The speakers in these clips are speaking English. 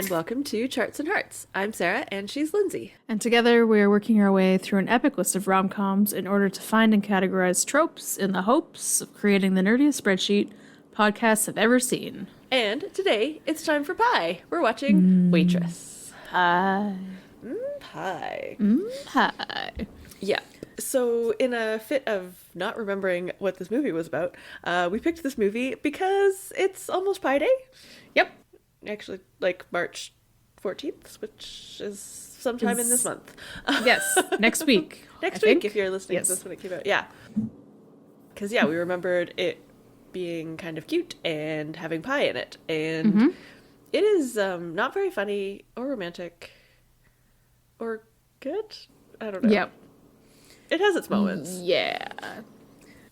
and welcome to Charts and Hearts. I'm Sarah, and she's Lindsay. And together we are working our way through an epic list of rom-coms in order to find and categorize tropes in the hopes of creating the nerdiest spreadsheet podcasts have ever seen. And today, it's time for pie. We're watching Waitress. Pie. Pie. Pie. Yeah. So in a fit of not remembering what this movie was about, we picked this movie because it's almost Pie Day. Yep. Actually, like March 14th, which is sometime in this month. Yes, next week. Next week, if you're listening to this when it came out. Yeah. Because, we remembered it being kind of cute and having pie in it. And it is not very funny or romantic or good. I don't know. Yep. It has its moments. Yeah.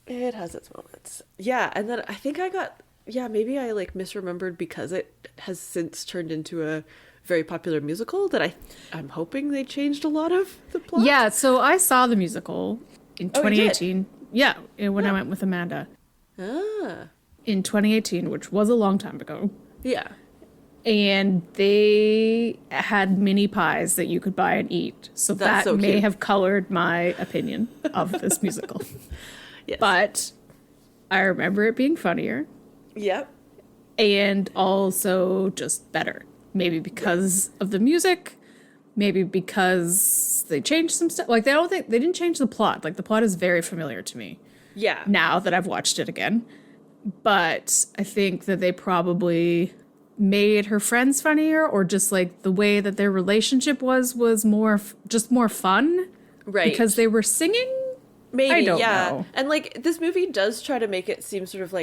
It has its moments. Yeah, and then I think maybe I misremembered because it has since turned into a very popular musical that I'm hoping they changed a lot of the plot. Yeah, so I saw the musical in 2018. You did? Yeah, when I went with Amanda. Ah. In 2018, which was a long time ago. Yeah. And they had mini pies that you could buy and eat. So That's that so may cute. have colored my opinion of this musical. Yes. But I remember it being funnier Yep. and also just better. Maybe because of the music, maybe because they changed some stuff. Like, they didn't change the plot. Like, the plot is very familiar to me. Yeah. Now that I've watched it again. But I think that they probably made her friends funnier, or just like the way that their relationship was more more fun. Right. Because they were singing? Maybe, I don't yeah. know. And this movie does try to make it seem sort of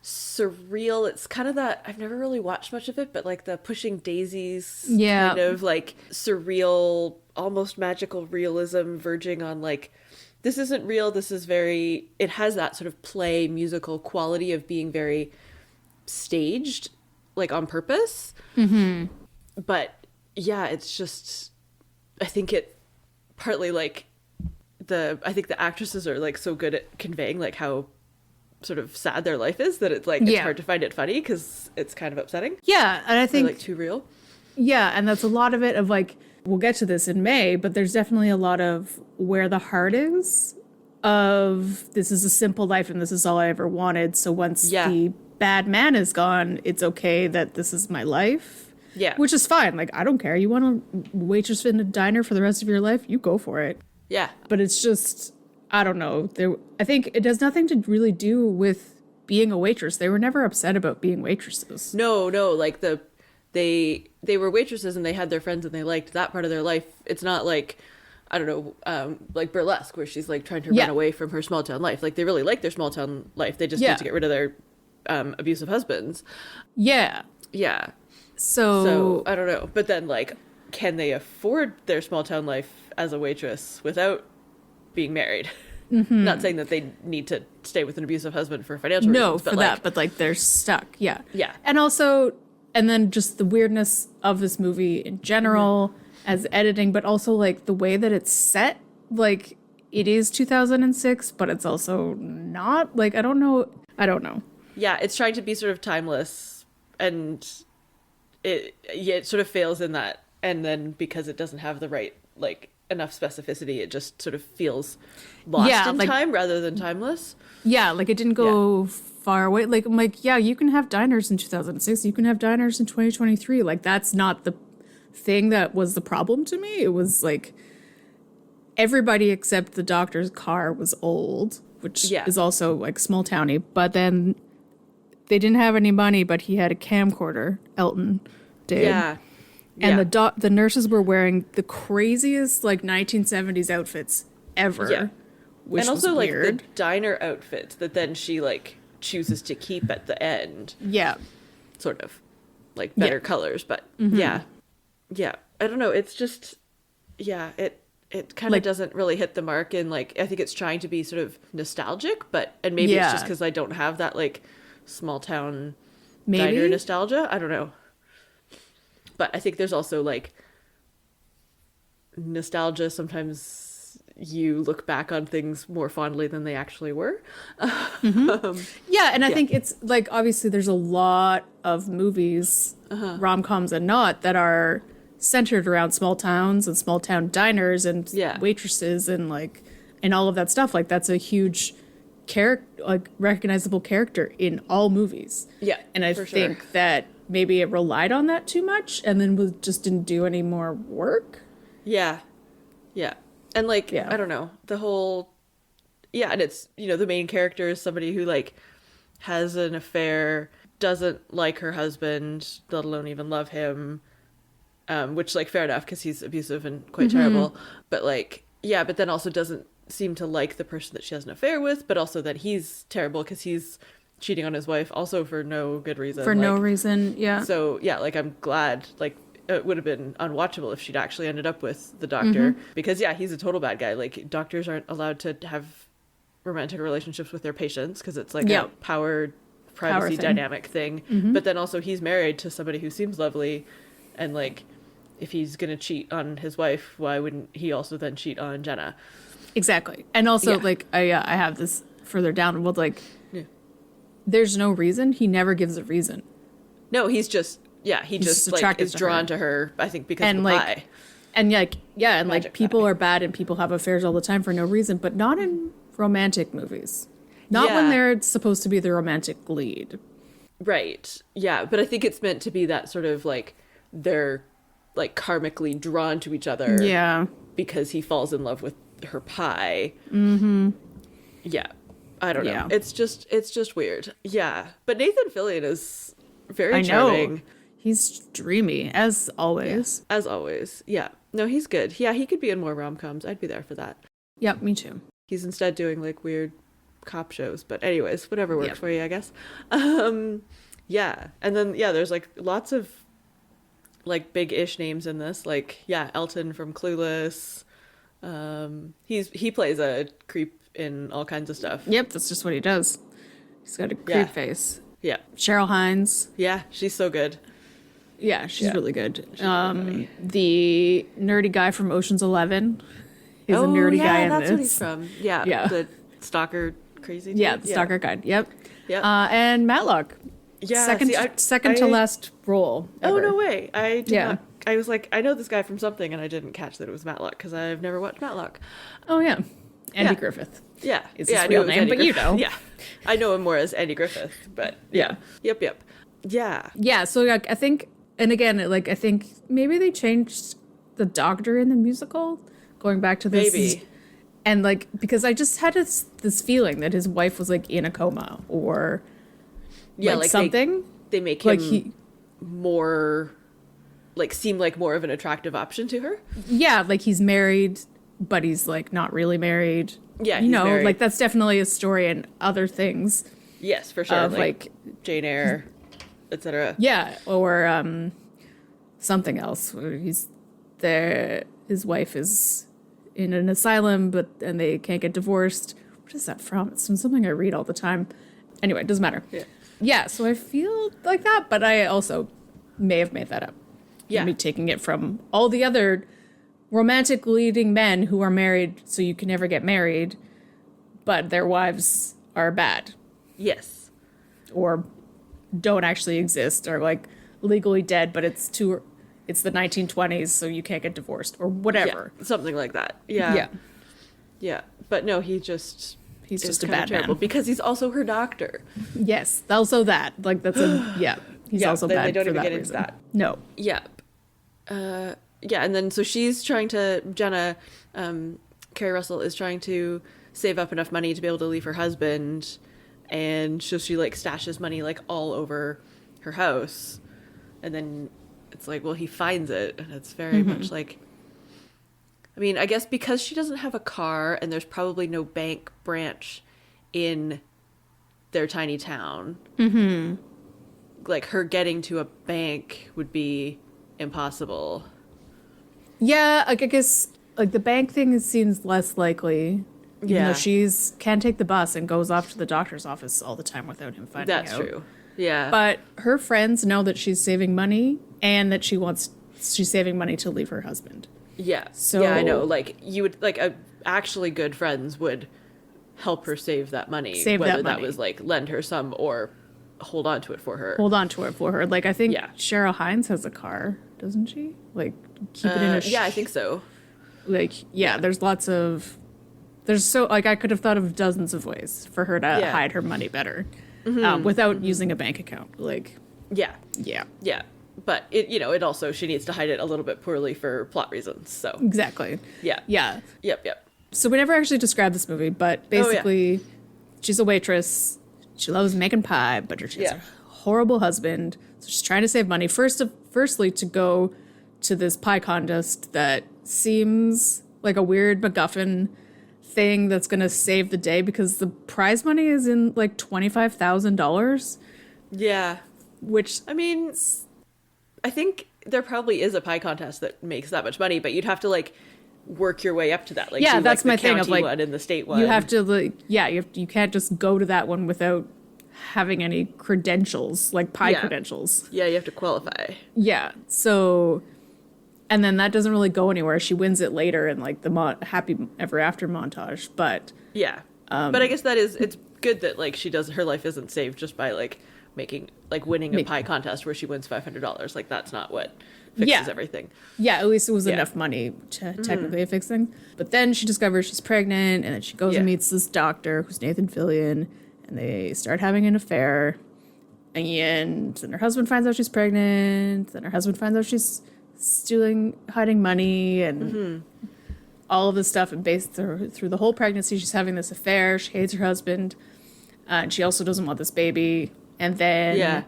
surreal. It's kind of that, I've never really watched much of it, but the Pushing Daisies kind of surreal, almost magical realism verging on this isn't real, this is it has that sort of play musical quality of being very staged, on purpose. Mm-hmm. But yeah, it's just, I think it partly I think the actresses are so good at conveying how sort of sad their life is that it's it's hard to find it funny because it's kind of upsetting. Yeah, and I think too real. Yeah, and that's a lot of it of we'll get to this in May, but there's definitely a lot of where the heart is of this is a simple life and this is all I ever wanted. So once the bad man is gone, it's okay that this is my life. Yeah. Which is fine. I don't care. You want to waitress in a diner for the rest of your life? You go for it. Yeah. But But it's just, I don't know. I think it has nothing to really do with being a waitress. They were never upset about being waitresses. no, they were waitresses and they had their friends and they liked that part of their life. It's not I don't know, Burlesque, where she's trying to run away from her small town life. They really like their small town life. They just need to get rid of their abusive husbands. Yeah. Yeah. So I don't know. But then can they afford their small town life as a waitress without being married? Mm-hmm. Not saying that they need to stay with an abusive husband for financial reasons. No, for that, but they're stuck. Yeah. Yeah. And then just the weirdness of this movie in general as editing, but also the way that it's set, it is 2006, but it's also not. I don't know. Yeah, it's trying to be sort of timeless, and it sort of fails in that. And then because it doesn't have the right enough specificity, it just sort of feels lost in time rather than timeless. Yeah, it didn't go far away. I'm you can have diners in 2006, you can have diners in 2023. That's not the thing that was the problem to me. It was everybody except the doctor's car was old, which is also small towny, but then they didn't have any money, but he had a camcorder, Elton did. Yeah. And the nurses were wearing the craziest 1970s outfits ever. Yeah. Which and also was weird. the diner outfits that then she chooses to keep at the end. Yeah. Sort of better colors, but yeah. I don't know. It's just, it kind of doesn't really hit the mark. And I think it's trying to be sort of nostalgic, and maybe it's just because I don't have that small town diner nostalgia. I don't know. But I think there's also nostalgia sometimes you look back on things more fondly than they actually were. Yeah, and I think it's like, obviously there's a lot of movies, rom-coms and not, that are centered around small towns and small town diners and waitresses and like, and all of that stuff. Like, that's a huge like recognizable character in all movies. Yeah, and I think that maybe it relied on that too much and then just didn't do any more work. Yeah. And like, I don't know, the whole, and it's, the main character is somebody who like has an affair, doesn't like her husband, let alone even love him, which, like, fair enough because he's abusive and quite terrible, but like, but then also doesn't seem to like the person that she has an affair with, but also that he's terrible because he's cheating on his wife also for no good reason. No reason, So, like, I'm glad, like, it would have been unwatchable if she'd actually ended up with the doctor because he's a total bad guy. Like, doctors aren't allowed to have romantic relationships with their patients because it's like a privacy dynamic thing. But then also he's married to somebody who seems lovely, and like, if he's gonna cheat on his wife, why wouldn't he also then cheat on Jenna? Exactly. And also like I have this further down with like there's no reason. He never gives a reason. No, he's just he just like is drawn to her, I think, because of the pie. And like, and magic like people pie. Are bad and people have affairs all the time for no reason, but not in romantic movies. Not when they're supposed to be the romantic lead. Right. Yeah, but I think it's meant to be that sort of like they're like karmically drawn to each other. Yeah. Because he falls in love with her pie. Yeah. I don't know. Yeah. It's just weird. Yeah. But Nathan Fillion is very charming. He's dreamy, as always. Yeah, as always. Yeah. No, he's good. Yeah, he could be in more rom-coms. I'd be there for that. Yep, me too. He's instead doing like weird cop shows. But anyways, whatever works for you, I guess. Yeah. And then, there's like lots of like big-ish names in this. Like, Elton from Clueless. He plays a creep in all kinds of stuff. Yep, that's just what he does. He's got a creep face. Yeah. Cheryl Hines. Yeah, she's so good. Yeah, she's really good. The nerdy guy from Ocean's 11 is a nerdy guy in this. That's what he's from. Yeah. The stalker crazy dude. Yeah, the stalker guy. Yep. Yeah. And Matlock. Yeah. Second to last role ever. Oh, no way. I did not. I was like, I know this guy from something, and I didn't catch that it was Matlock because I've never watched Matlock. Oh, yeah. Andy Griffith. Yeah. Is his real name, but you know. Yeah. I know him more as Andy Griffith, but Yep. Yeah. Yeah, so like, I think, and again, like, I think maybe they changed the doctor in the musical, going back to this. Maybe. And like, because I just had this feeling that his wife was like in a coma or like something. They make him like more, like, seem like more of an attractive option to her. Yeah, like he's married, but he's like not really married. Yeah, he's married. Like that's definitely a story and other things. Yes, for sure. Like Jane Eyre, etc. Yeah, or something else where he's there. His wife is in an asylum, and they can't get divorced. What is that from? It's from something I read all the time. Anyway, it doesn't matter. Yeah, so I feel like that, but I also may have made that up. Yeah. Me taking it from all the other romantic leading men who are married so you can never get married, but their wives are bad. Yes. Or don't actually exist, or like legally dead, but it's the 1920s, so you can't get divorced, or whatever. Yeah, something like that. Yeah. But no, he's just a bad man because he's also her doctor. Yes, also that. Like that's he's also bad. They don't for even that get reason. into that. No. Yeah. And then so she's trying to Jenna, Carrie Russell is trying to save up enough money to be able to leave her husband, and so she like stashes money like all over her house, and then it's like, well, he finds it, and it's very much like, I mean, I guess because she doesn't have a car and there's probably no bank branch in their tiny town, like her getting to a bank would be impossible. Yeah, like I guess like the bank thing seems less likely. You know, can take the bus and goes off to the doctor's office all the time without him finding out. That's true. Yeah. But her friends know that she's saving money and that she's saving money to leave her husband. Yeah. So yeah, I know. Like you would like actually good friends would help her save that money, whether that was like lend her some or hold on to it for her. Like, I think Cheryl Hines has a car, doesn't she? Like, keep it in a yeah, I think so. Like, there's lots of, like, I could have thought of dozens of ways for her to hide her money better without using a bank account. Like, yeah. But it also, she needs to hide it a little bit poorly for plot reasons. So exactly. Yeah. Yep. So we never actually described this movie, but basically, she's a waitress. She loves making pie, but she has a horrible husband. So she's trying to save money. Firstly, to go to this pie contest that seems like a weird MacGuffin thing that's going to save the day because the prize money is in like $25,000. Yeah. Which, I mean, I think there probably is a pie contest that makes that much money, but you'd have to like work your way up to that. Like, yeah, do, that's like, my thing of like one and the state one. You have to like, you can't just go to that one without having any credentials, like pie credentials. Yeah, you have to qualify. Yeah. So, and then that doesn't really go anywhere. She wins it later in like the Happy Ever After montage, but yeah. But I guess it's good that like her life isn't saved just by like winning a pie contest where she wins $500. Like, that's not what fixes everything. Yeah, at least it was enough money to technically fix things. But then she discovers she's pregnant, and then she goes and meets this doctor who's Nathan Fillion, and they start having an affair. And then her husband finds out she's pregnant. Then her husband finds out she's hiding money, and all of this stuff. And through the whole pregnancy, she's having this affair. She hates her husband, and she also doesn't want this baby. And then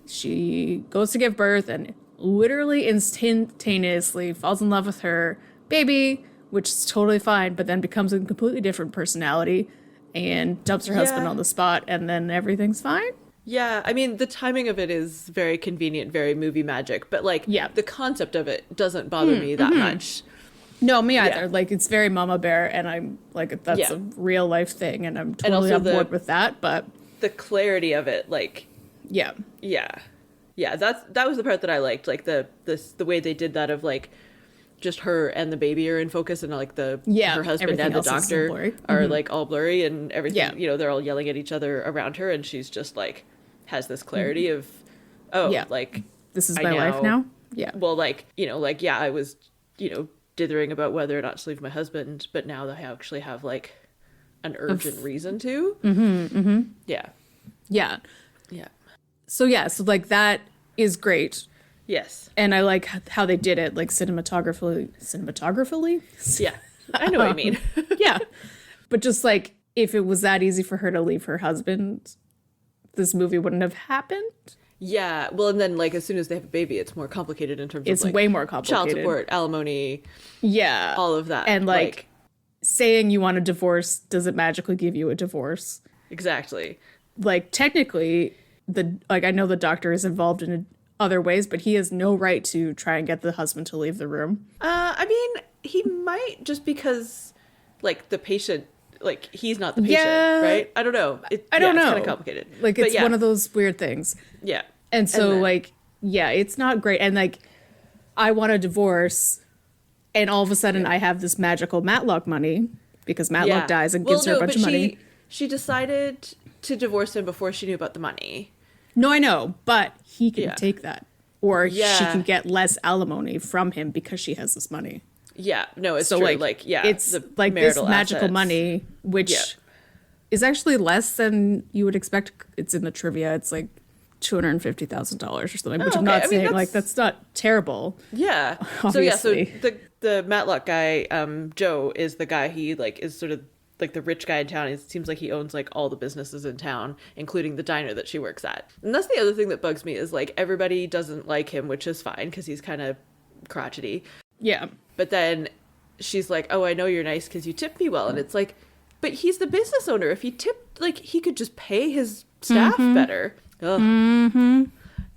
she goes to give birth and literally instantaneously falls in love with her baby, which is totally fine, but then becomes a completely different personality and dumps her husband on the spot, and then everything's fine. Yeah, I mean, the timing of it is very convenient, very movie magic, but like the concept of it doesn't bother me that much. No, me either. Yeah. Like, it's very Mama Bear, and I'm like, that's a real life thing, and I'm totally on board with that, but the clarity of it, like, that was the part that I liked, like the way they did that of like just her and the baby are in focus, and like her husband and the doctor are like all blurry and everything. They're all yelling at each other around her, and she's just like has this clarity of like, this is my life now. Well, like, I was dithering about whether or not to leave my husband, but now I actually have like an urgent reason to. Yeah. So like that is great. Yes. And I like how they did it, like cinematographically. Yeah. I know what you mean. Yeah. But just like, if it was that easy for her to leave her husband, this movie wouldn't have happened. Yeah. Well, and then like as soon as they have a baby, it's more complicated in terms of like way more complicated. Child support, alimony. Yeah. All of that. And like saying you want a divorce doesn't magically give you a divorce. Exactly. Like, technically, I know the doctor is involved in other ways, but he has no right to try and get the husband to leave the room. I mean, he might, just because, like, the patient, like, he's not the patient, right? I don't know. I don't know. It's kind of complicated. Like, it's one of those weird things. Yeah. And so, it's not great. And, like, I want a divorce, and all of a sudden I have this magical Matlock money, because Matlock dies and gives her a bunch of money. She decided to divorce him before she knew about the money. No, I know, but he can take that. Or she can get less alimony from him because she has this money. Yeah, no, it's so true. It's the like this magical money, which is actually less than you would expect. It's in the trivia. It's like $250,000 or something, which I'm not saying like that's not terrible. Yeah. Obviously. So the Matlock guy, Joe, is the guy, he like is sort of like the rich guy in town. It seems like he owns like all the businesses in town, including the diner that she works at. And that's the other thing that bugs me, is like everybody doesn't like him, which is fine because he's kind of crotchety. Yeah. But then she's like, oh, I know you're nice because you tipped me well. And it's like, but he's the business owner. If he tipped, like, he could just pay his staff better. Ugh. Mm-hmm.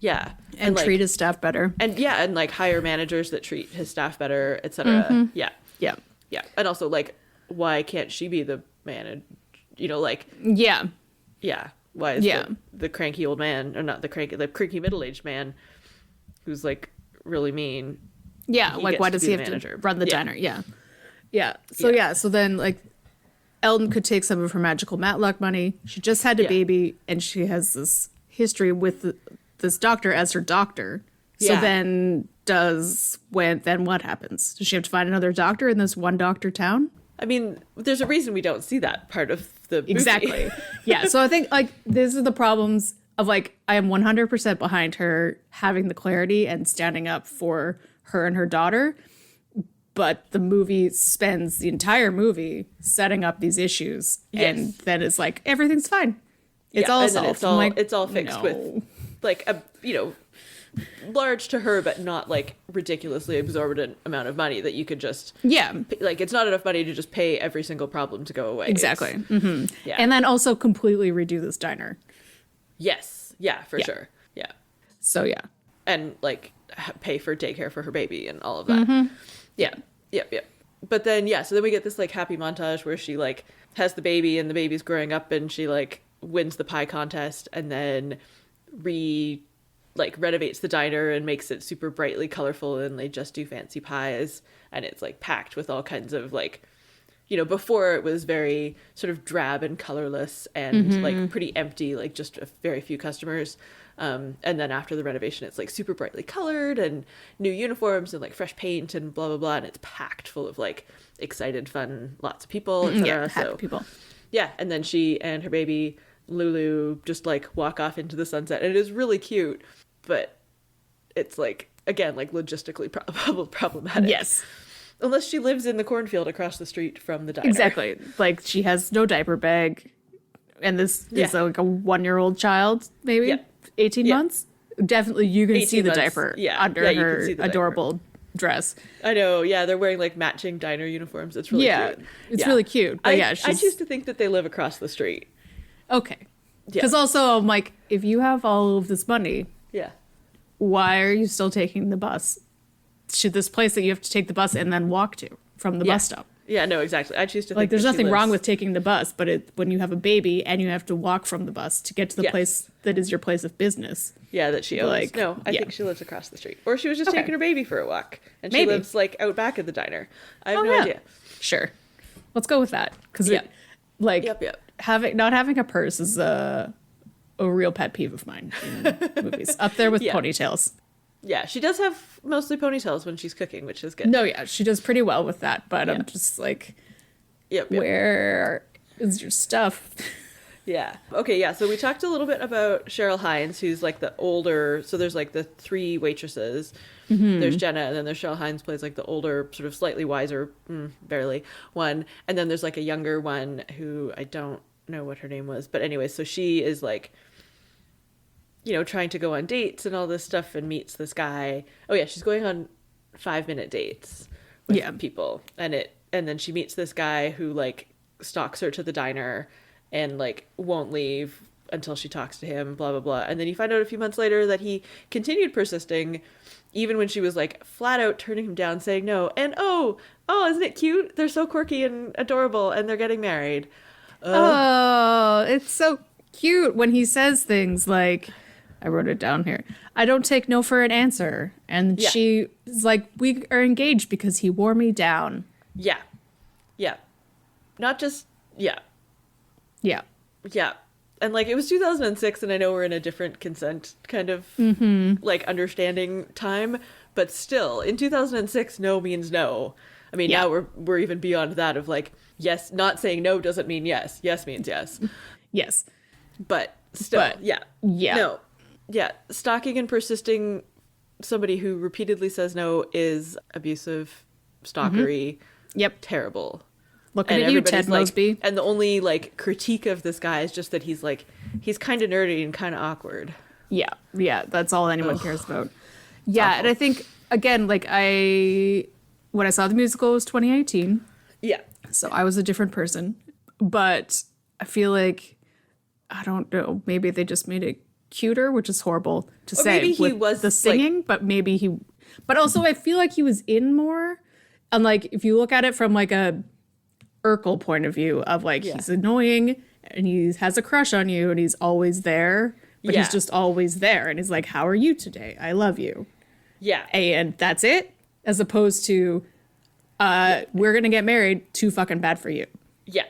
Yeah. And like, treat his staff better. And and like hire managers that treat his staff better, etc. Mm-hmm. Yeah. Yeah. Yeah. And also, like, why can't she be the manager? Like. Yeah. Yeah. Why is the cranky old man, or not the cranky middle-aged man who's like really mean? Yeah. Like, why does he have to run the diner? Yeah. So then like Eldon could take some of her magical Matlock money. She just had a baby, and she has this history with this doctor as her doctor. So then what happens? Does she have to find another doctor in this one doctor town? I mean, there's a reason we don't see that part of the movie. Exactly. Yeah. So I think like these are the problems of like, I am 100% behind her having the clarity and standing up for her and her daughter. But the movie spends the entire movie setting up these issues. Yes. And then it's like, everything's fine. It's all solved. It's all fixed with like a, large to her, but not like ridiculously exorbitant amount of money that you could just like it's not enough money to just pay every single problem to go away. Exactly. And then also completely redo this diner. Yes. Yeah, for sure. Yeah. So and like pay for daycare for her baby and all of that. Yep. But then so then we get this like happy montage where she like has the baby and the baby's growing up and she like wins the pie contest and then renovates the diner and makes it super brightly colorful and they just do fancy pies and it's like packed with all kinds of like, before it was very sort of drab and colorless and like pretty empty, like just a very few customers. And then after the renovation, it's like super brightly colored and new uniforms and like fresh paint and blah, blah, blah. And it's packed full of like excited, fun, lots of people, etc. Happy people. Yeah. And then she and her baby Lulu just like walk off into the sunset and it is really cute. But it's like, again, like logistically problematic. Yes. Unless she lives in the cornfield across the street from the diner. Exactly. Like she has no diaper bag. And this is like a 1-year-old child, maybe 18 months. Definitely you can see the diaper under her adorable dress. I know. Yeah. They're wearing like matching diner uniforms. It's really cute. It's really cute. But I choose to think that they live across the street. Okay. Because also I'm like, if you have all of this money. Yeah. Why are you still taking the bus to this place that you have to take the bus and then walk to from the bus stop? Yeah, no, exactly. I choose to think there's nothing wrong with taking the bus, but when you have a baby and you have to walk from the bus to get to the place that is your place of business. Yeah, that she owns. I think she lives across the street. Or she was just taking her baby for a walk. And she lives like out back of the diner. I have no idea. Sure. Let's go with that. Because not having a purse is a real pet peeve of mine in movies. Up there with ponytails. Yeah, she does have mostly ponytails when she's cooking, which is good. No, she does pretty well with that, but I'm just like, where is your stuff? Yeah. Okay, yeah, so we talked a little bit about Cheryl Hines, who's like the older, so there's like the 3 waitresses. There's Jenna, and then there's Cheryl Hines plays like the older, sort of slightly wiser, barely, one. And then there's like a younger one who I don't know what her name was. But anyway, so she is like, trying to go on dates and all this stuff and meets this guy. Oh yeah, she's going on 5-minute dates with people. And then she meets this guy who like stalks her to the diner and like won't leave until she talks to him, blah, blah, blah. And then you find out a few months later that he continued persisting even when she was like flat out turning him down, saying no. And oh, isn't it cute? They're so quirky and adorable and they're getting married. It's so cute when he says things like, I wrote it down here, I don't take no for an answer. And she is like, we are engaged because he wore me down. Yeah. Yeah. Not just, Yeah. Yeah. And like, it was 2006 and I know we're in a different consent kind of like understanding time, but still in 2006, no means no. I mean, now we're even beyond that of like, yes, not saying no doesn't mean yes. Yes means yes. Yes. But still, no. Yeah, stalking and persisting somebody who repeatedly says no is abusive, stalkery. Terrible. Looking at you, Ted Mosby. And the only like critique of this guy is just that he's kind of nerdy and kind of awkward. Yeah, that's all anyone cares about. Yeah, and I think again, like when I saw the musical, it was 2018. Yeah. So I was a different person, but I feel like I don't know. Maybe they just made it cuter, which is horrible to say. Maybe he was the singing, but maybe he. But also, I feel like he was in more. And like, if you look at it from like a Urkel point of view, of like he's annoying and he has a crush on you and he's always there, but he's just always there. And he's like, "How are you today? I love you." Yeah, and that's it. As opposed to we're gonna get married, too fucking bad for you. Yeah.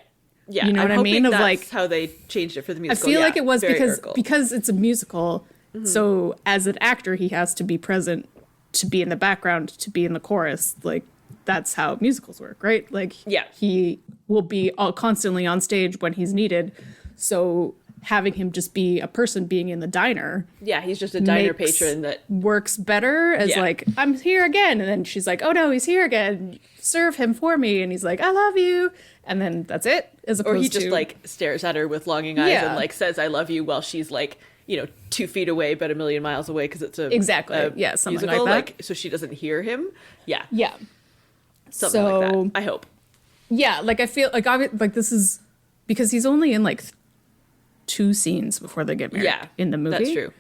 Yeah. You know what I mean? Of that's like how they changed it for the musical. I feel like it was Urkel. because it's a musical. So as an actor, he has to be present, to be in the background, to be in the chorus. Like, that's how musicals work, right? Like, he will be constantly on stage when he's needed. So having him just be a person being in the diner. Yeah, he's just a diner patron that works better as like, I'm here again. And then she's like, oh no, he's here again. Serve him for me. And he's like, I love you. And then that's it. As opposed or he just like stares at her with longing eyes and like says, I love you, while she's like, 2 feet away, but a million miles away because it's a something musical, like that. so she doesn't hear him. Yeah. Something so, like that. I hope. Yeah, like I feel like this is because he's only in like 2 scenes before they get married in the movie. That's true.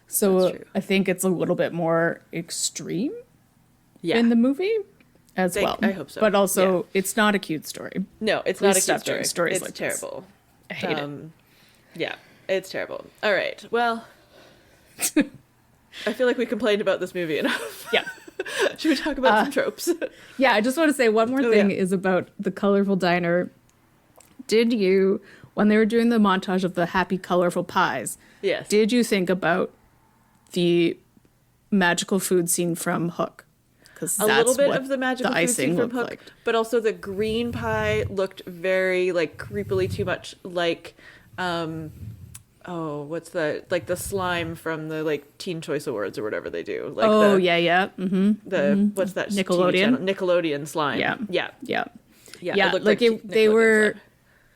So that's true. I think it's a little bit more extreme in the movie as well. I hope so. But also, it's not a cute story. No, it's not a cute story. Stories it's like terrible. This. I hate it. Yeah, it's terrible. All right, well, I feel like we complained about this movie enough. Yeah. Should we talk about some tropes? Yeah, I just want to say one more thing is about the colorful diner. Did you, when they were doing the montage of the happy, colorful pies, did you think about the magical food scene from Hook? Because a little bit of the magical food scene from Hook, but also the green pie looked very like creepily too much like, what's the like the slime from the like Teen Choice Awards or whatever they do? Like what's that? Nickelodeon slime. Yeah. Like they were slime.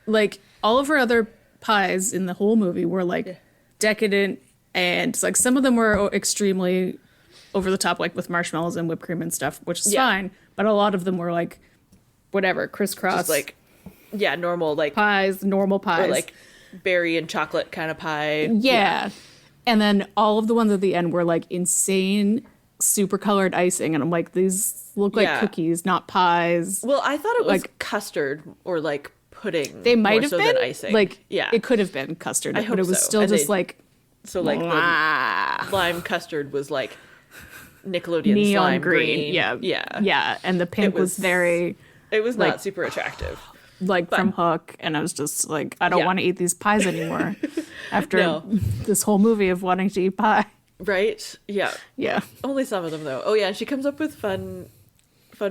Like all of her other pies in the whole movie were like decadent, and like some of them were extremely over the top, like with marshmallows and whipped cream and stuff, which is fine. But a lot of them were like whatever, crisscross, just like normal like normal pies, or like berry and chocolate kind of pie. Yeah. And then all of the ones at the end were like insane, super colored icing, and I'm like, these look like cookies, not pies. Well, I thought it was like custard or like pudding. They might have been icing. Like, it could have been custard, but it was still and just like so like the lime custard was like Nickelodeon neon slime green. Yeah, and the pink was very. It was not super attractive. Like from Hook, and I was just like, I don't want to eat these pies anymore after this whole movie of wanting to eat pie. Right? Yeah. Only some of them though. Oh yeah, and she comes up with fun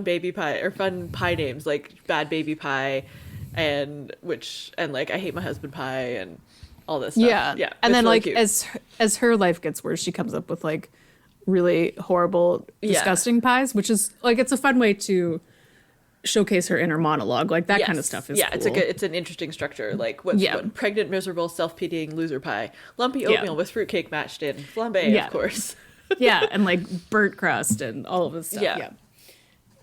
baby pie or fun pie names like Bad Baby Pie, and like I Hate My Husband Pie and all this stuff. Yeah. And then really like cute. as her life gets worse, she comes up with like really horrible, disgusting pies, which is like it's a fun way to showcase her inner monologue. Like that kind of stuff is cool. It's an interesting structure. Like what pregnant, miserable, self-pitying loser pie, lumpy oatmeal with fruitcake matched in, flambe, of course. And like burnt crust and all of this stuff.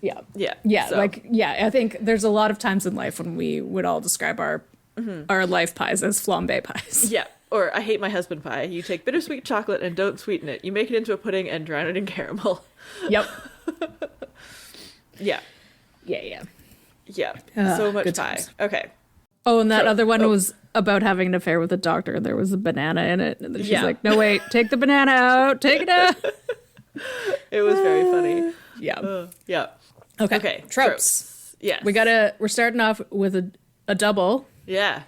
I think there's a lot of times in life when we would all describe our life pies as flambe pies. Yeah. Or I Hate My Husband Pie. You take bittersweet chocolate and don't sweeten it. You make it into a pudding and drown it in caramel. Yep. Yeah. So much pie. Times. Okay. Oh, and that other one was about having an affair with a doctor. There was a banana in it. And then she's like, no, wait, take the banana out. Take it out. It was very funny. Yeah. Okay. Tropes. Yes. We're starting off with a double. Yeah.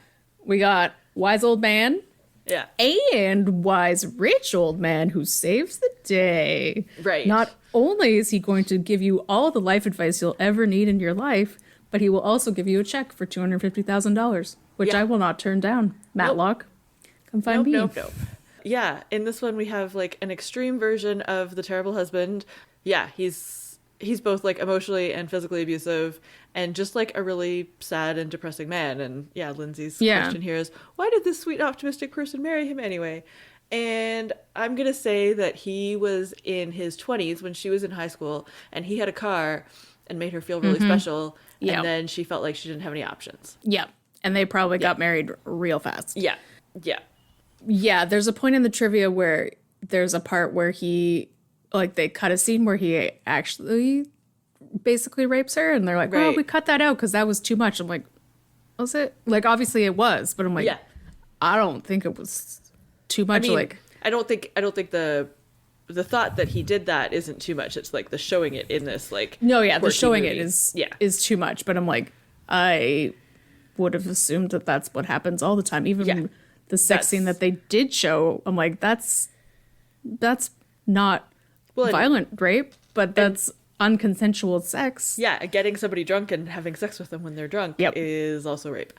We got wise old man. Yeah. And wise rich old man who saves the day. Right. Not only is he going to give you all the life advice you'll ever need in your life, but he will also give you a check for $250,000, which I will not turn down. Matlock, come find me. Nope. Yeah, in this one we have like an extreme version of the terrible husband. Yeah, he's both like emotionally and physically abusive and just like a really sad and depressing man. And Lindsay's question here is, why did this sweet optimistic person marry him anyway? And I'm going to say that he was in his 20s when she was in high school, and he had a car and made her feel really special. And then she felt like she didn't have any options. Yeah. And they probably got married real fast. Yeah. There's a point in the trivia where there's a part where they cut a scene where he actually basically rapes her, and they're like, oh, we cut that out because that was too much. I'm like, was it? Like, obviously it was, but I'm like, I don't think it was too much. I mean, I don't think the thought that he did that isn't too much. It's like the showing it in this like no, yeah, the showing movie. it is too much. But I'm like, I would have assumed that that's what happens all the time. Even the sex scene that they did show, I'm like, that's not violent rape, but that's unconsensual sex. Yeah, getting somebody drunk and having sex with them when they're drunk is also rape.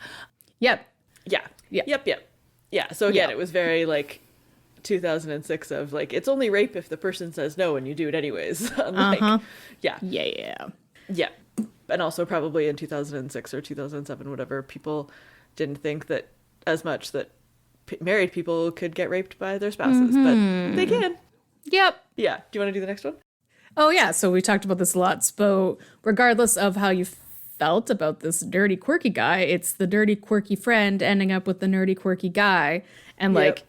Yep. Yeah. Yep. Yeah. So again, it was very like 2006 of like, it's only rape if the person says no and you do it anyways. Like, yeah. And also probably in 2006 or 2007, whatever, people didn't think that as much that married people could get raped by their spouses, but they can. Yep. Yeah. Do you want to do the next one? Oh, yeah. So we talked about this a lot. So regardless of how you felt about this dirty, quirky guy, it's the dirty, quirky friend ending up with the nerdy, quirky guy. And like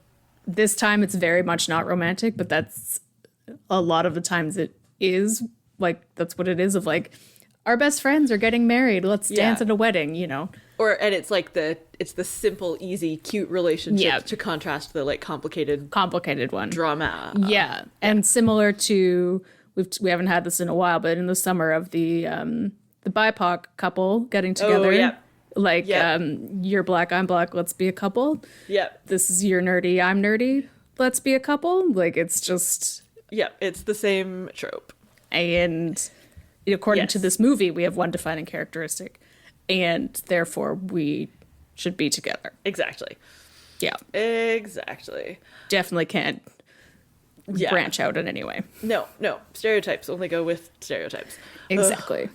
this time it's very much not romantic, but that's a lot of the times it is. Like, that's what it is of like, our best friends are getting married. Let's dance at a wedding, you know? And it's like the simple, easy, cute relationship to contrast the like complicated one. Drama. And similar to, we haven't had this in a while, but in the summer of the BIPOC couple getting together. You're black, I'm black, let's be a couple. This is you're nerdy, I'm nerdy, let's be a couple. Like, it's just... it's the same trope. And according to this movie, we have one defining characteristic, and therefore we should be together. Exactly. Definitely can't branch out in any way. No. Stereotypes only go with stereotypes. Exactly.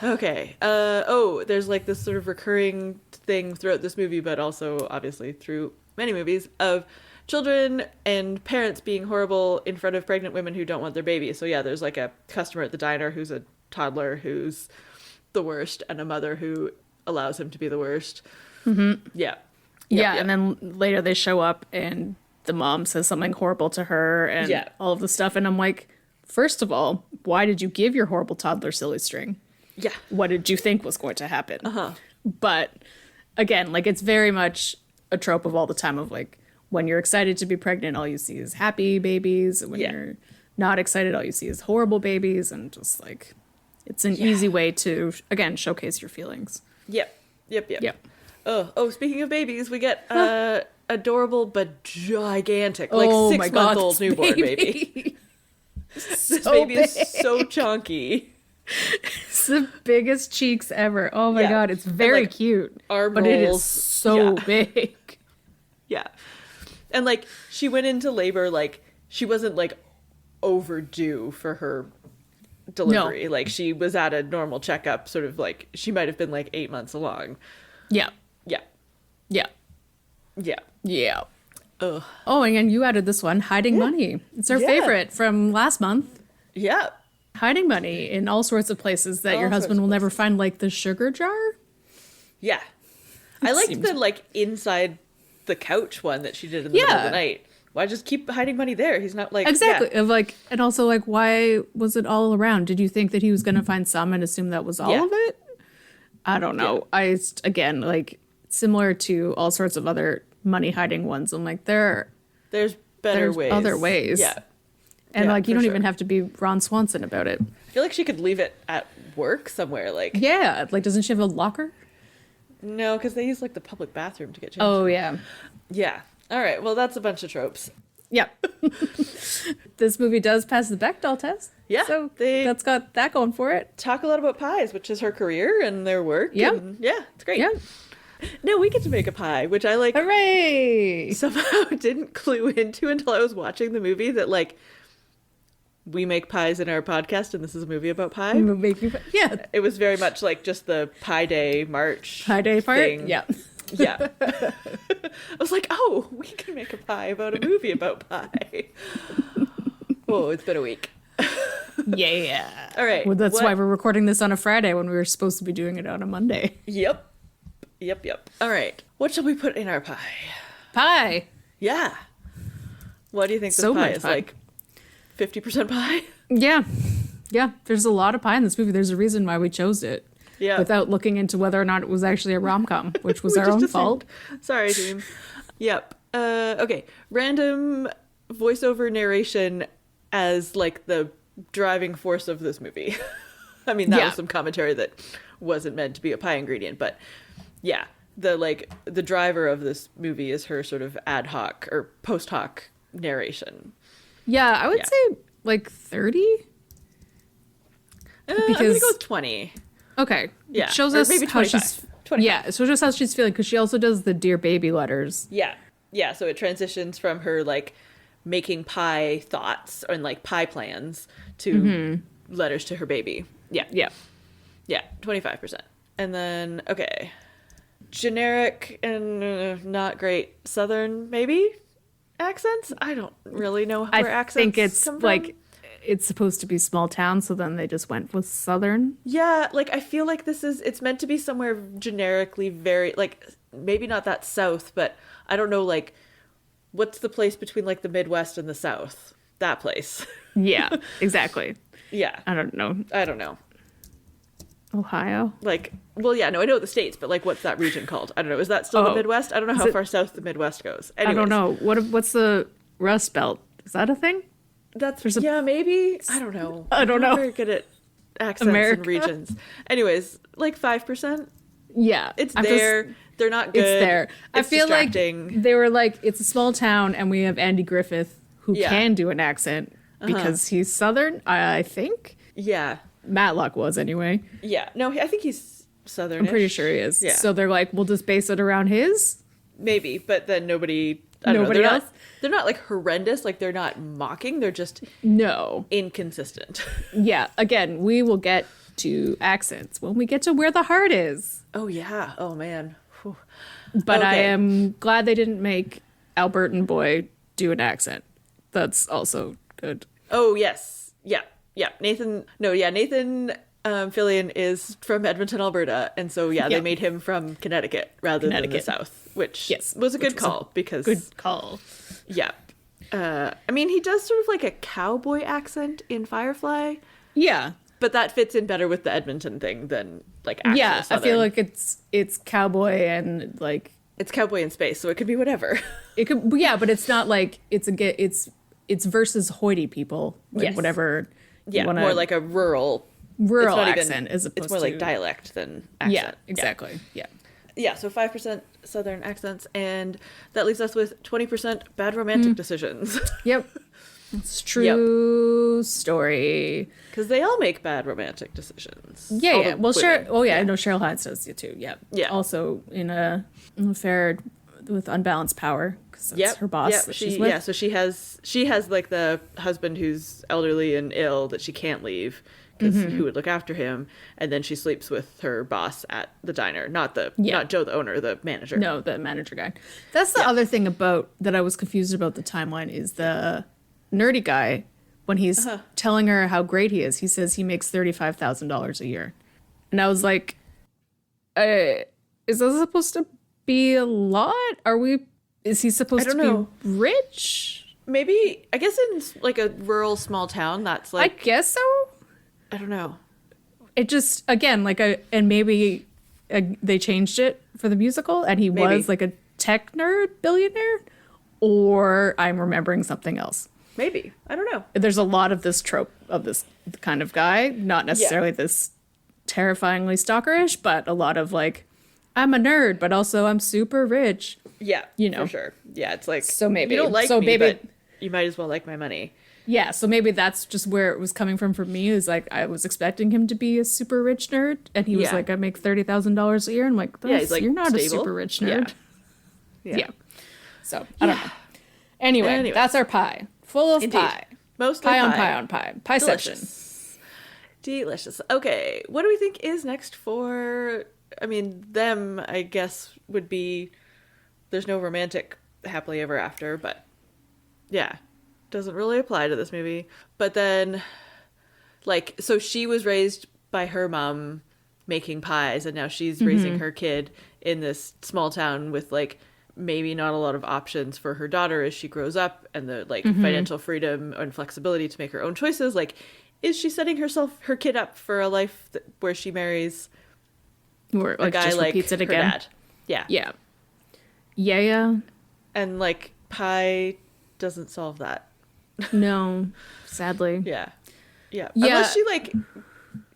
Okay. There's like this sort of recurring thing throughout this movie, but also obviously through many movies, of children and parents being horrible in front of pregnant women who don't want their baby. So yeah, there's like a customer at the diner who's a toddler who's the worst, and a mother who allows him to be the worst. And then later they show up and the mom says something horrible to her and all of the stuff. And I'm like, first of all, why did you give your horrible toddler silly string? What did you think was going to happen? But again, like, it's very much a trope of all the time of like, when you're excited to be pregnant, all you see is happy babies. And when you're not excited, all you see is horrible babies. And just like, it's an easy way to, again, showcase your feelings. Yep. Speaking of babies, we get adorable but gigantic, like 6-month-old newborn baby. This baby is so chunky. It's the biggest cheeks ever. Oh my god, it's very cute. Arm but rolls. It is so big. And like, she went into labor, like, she wasn't like overdue for her delivery. Like, she was at a normal checkup, sort of like, she might have been like 8 months along. Yeah. Ugh. Oh, and again, you added this one, hiding money. It's our favorite from last month. Hiding money in all sorts of places that your husband will never find, like the sugar jar. I liked the like inside the couch one that she did in the middle of the night. Why just keep hiding money there? He's not like... Exactly. Like, and also like, why was it all around? Did you think that he was going to find some and assume that was all of it? I don't know. Again, like, similar to all sorts of other money hiding ones, I'm like, there's better ways. Other ways. And like, you don't even have to be Ron Swanson about it. I feel like she could leave it at work somewhere. Like, like, doesn't she have a locker? No, because they use like the public bathroom to get changed. Oh yeah. All right. Well, that's a bunch of tropes. This movie does pass the Bechdel test. So that's got that going for it. Talk a lot about pies, which is her career and their work. It's great. No, we get to make a pie, which I like. Hooray! Somehow didn't clue into until I was watching the movie that like, we make pies in our podcast, and this is a movie about pie. It was very much like just the Pie Day March. Pie Day part? Thing. I was like, oh, we can make a pie about a movie about pie. Oh, it's been a week. All right. Well, that's why we're recording this on a Friday when we were supposed to be doing it on a Monday. Yep. All right. What shall we put in our pie? Pie. Yeah. What do you think this pie is pie. Like? 50% pie? Yeah. There's a lot of pie in this movie. There's a reason why we chose it. Without looking into whether or not it was actually a rom-com, which was our own fault. Sorry, team. Yep. Okay. Random voiceover narration as like the driving force of this movie. I mean, that was some commentary that wasn't meant to be a pie ingredient, but yeah, the driver of this movie is her sort of ad hoc or post hoc narration. Yeah, I would say like 30. I'm gonna go with 20. Okay. Yeah. It shows or us maybe how 25. she's 25. Yeah, it shows us how she's feeling because she also does the Dear Baby letters. Yeah. Yeah, so it transitions from her like making pie thoughts and like pie plans to letters to her baby. Yeah. Yeah. Yeah, 25%. And then okay. Generic and not great Southern maybe accents? I don't really know where accents I think it's come like from. it's supposed to be small town, so then they just went with Southern. Yeah, like I feel like it's meant to be somewhere generically very like maybe not that South, but I don't know like what's the place between like the Midwest and the South? That place. Yeah, exactly. Yeah. I don't know. Ohio? Like, well, yeah, no, I know the states, but like what's that region called? I don't know. Is that still the Midwest? I don't know how far south the Midwest goes. Anyways. I don't know. What's the Rust Belt? Is that a thing? Yeah, maybe. I don't know. I don't know. I'm very good at accents and regions. Anyways, like 5%. Yeah. It's there. They're not good. It's there. I feel distracting. like they were like, it's a small town and we have Andy Griffith who can do an accent because he's Southern, I think. Yeah. Matlock was anyway. Yeah. No, I think he's Southern. I'm pretty sure he is. Yeah. So they're like, we'll just base it around his? Maybe, but then nobody else? They're not like horrendous, like they're not mocking, they're just inconsistent. Yeah. Again, we will get to accents when we get to where the heart is. Oh yeah. Oh man. Whew. But I am glad they didn't make Albertan boy do an accent. That's also good. Oh yes. Yeah. Yeah. Nathan Fillion is from Edmonton, Alberta, and so they made him from Connecticut rather than the South, which was a good call because good call. Yeah. I mean, he does sort of like a cowboy accent in Firefly. Yeah. But that fits in better with the Edmonton thing than like actual Southern. I feel like it's cowboy and like it's cowboy in space, so it could be whatever. It could, but it's not like it's versus hoity people, like whatever. Yeah, more like a rural accent as opposed to... It's more like dialect than accent. Yeah, exactly. Yeah. Yeah, so 5% Southern accents, and that leaves us with 20% bad romantic decisions. Yep. It's true story. Because they all make bad romantic decisions. Yeah. Well, sure. Oh, yeah. I know Cheryl Hines does it too. Yeah. Yeah. Also in an affair with unbalanced power. Because that's her boss that she's with. Yeah, so she has like the husband who's elderly and ill that she can't leave because who would look after him, and then she sleeps with her boss at the diner, not Joe the owner, the manager. No, the manager guy. That's the other thing about that I was confused about the timeline is the nerdy guy when he's telling her how great he is. He says he makes $35,000 a year, and I was like, "Is that supposed to be a lot? Is he supposed to be rich? Maybe, I guess in like a rural small town, that's like... I guess so. I don't know. It just, again, and maybe they changed it for the musical and he was like a tech nerd billionaire, or I'm remembering something else. Maybe. I don't know. There's a lot of this trope of this kind of guy, not necessarily this terrifyingly stalkerish, but a lot of like, I'm a nerd, but also I'm super rich. Yeah, for sure. Yeah, it's like, so maybe you don't like me, but you might as well like my money. Yeah, so maybe that's just where it was coming from for me, is like I was expecting him to be a super rich nerd, and he was like, I make $30,000 a year, and I'm like, he's like, you're not stable. A super rich nerd. Yeah. So, I don't know. Anyway, that's our pie. Full of pie. Mostly pie. On pie on pie. Pieception. Delicious. Okay, what do we think is next for... I mean, them, I guess, would be... There's no romantic happily ever after, but yeah, doesn't really apply to this movie. But then, like, so she was raised by her mom making pies, and now she's raising her kid in this small town with, like, maybe not a lot of options for her daughter as she grows up, and the, like, financial freedom and flexibility to make her own choices. Like, is she setting her kid up for a life where she marries or, like, a guy like repeats it her again? dad? Yeah. Yeah. Yeah. And like pie doesn't solve that. No, sadly. Yeah. Unless she like,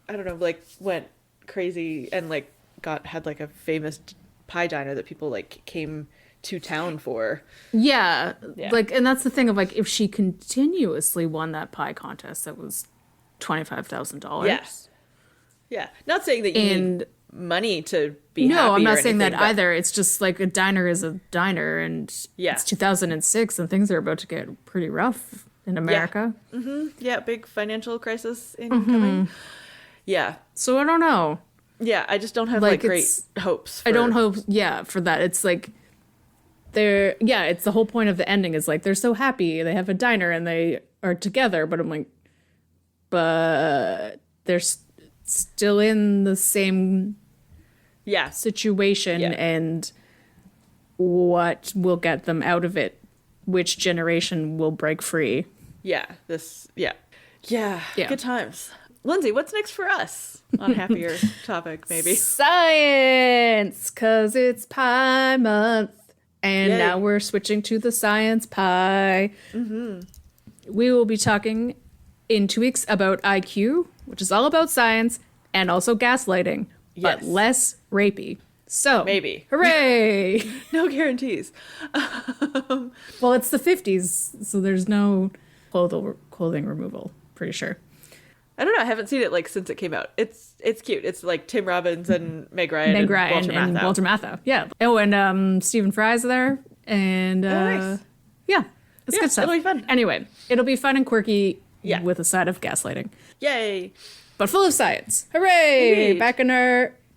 I don't know, like went crazy and like had like a famous pie diner that people like came to town for. Yeah. Like, and that's the thing of like, if she continuously won that pie contest, that was $25,000. Yeah. Not saying that you need money to be happy. No, I'm not saying that either. It's just like a diner is a diner, and it's 2006 and things are about to get pretty rough in America. Yeah, big financial crisis incoming. Yeah. So I don't know. Yeah, I just don't have like great hopes. I don't hope, for that. It's like it's the whole point of the ending is like they're so happy. They have a diner and they are together, but I'm like, but they're still in the same situation, and what will get them out of it? Which generation will break free? Yeah. Good times. Lindsay, what's next for us on a happier topic, maybe? Science, because it's Pie Month. And now we're switching to the science pie. We will be talking in 2 weeks about IQ, which is all about science, and also gaslighting, but less rapey. So, maybe. Hooray! No guarantees. Well, it's the 50s, so there's no clothing removal, pretty sure. I don't know. I haven't seen it like since it came out. It's cute. It's like Tim Robbins and Meg Ryan and Walter Matthau. Yeah. Oh, and Stephen Fry's there. And nice. It's good stuff. It'll be fun. Anyway, it'll be fun and quirky with a side of gaslighting. Yay. But full of science. Hooray! Indeed.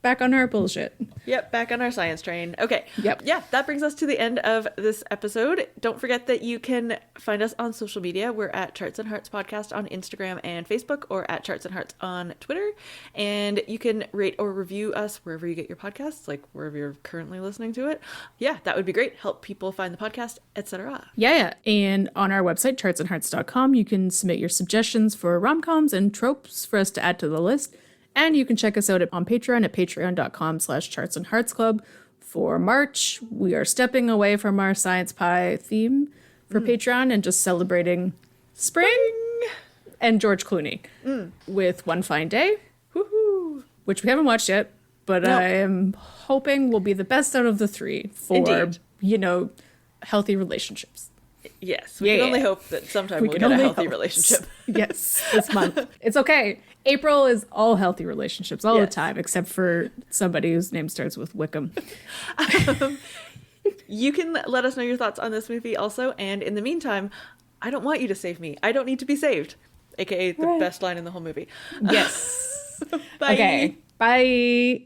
Back on our bullshit. Yep, back on our science train. Okay. Yep. Yeah, that brings us to the end of this episode. Don't forget that you can find us on social media. We're at Charts and Hearts Podcast on Instagram and Facebook, or at Charts and Hearts on Twitter. And you can rate or review us wherever you get your podcasts, like wherever you're currently listening to it. Yeah, that would be great. Help people find the podcast, etc. Yeah. And on our website, chartsandhearts.com, you can submit your suggestions for rom-coms and tropes for us to add to the list. And you can check us out on Patreon at patreon.com/chartsandheartsclub. For March, we are stepping away from our science pie theme for Patreon and just celebrating spring and George Clooney with One Fine Day, which we haven't watched yet, but I am hoping will be the best out of the three for, healthy relationships. Yes, we can only hope that sometime we'll get a healthy relationship. Yes, this month. It's okay. April is all healthy relationships all the time, except for somebody whose name starts with Wickham. You can let us know your thoughts on this movie also, and in the meantime, I don't want you to save me. I don't need to be saved, aka the best line in the whole movie. Yes. Bye. Okay. Bye.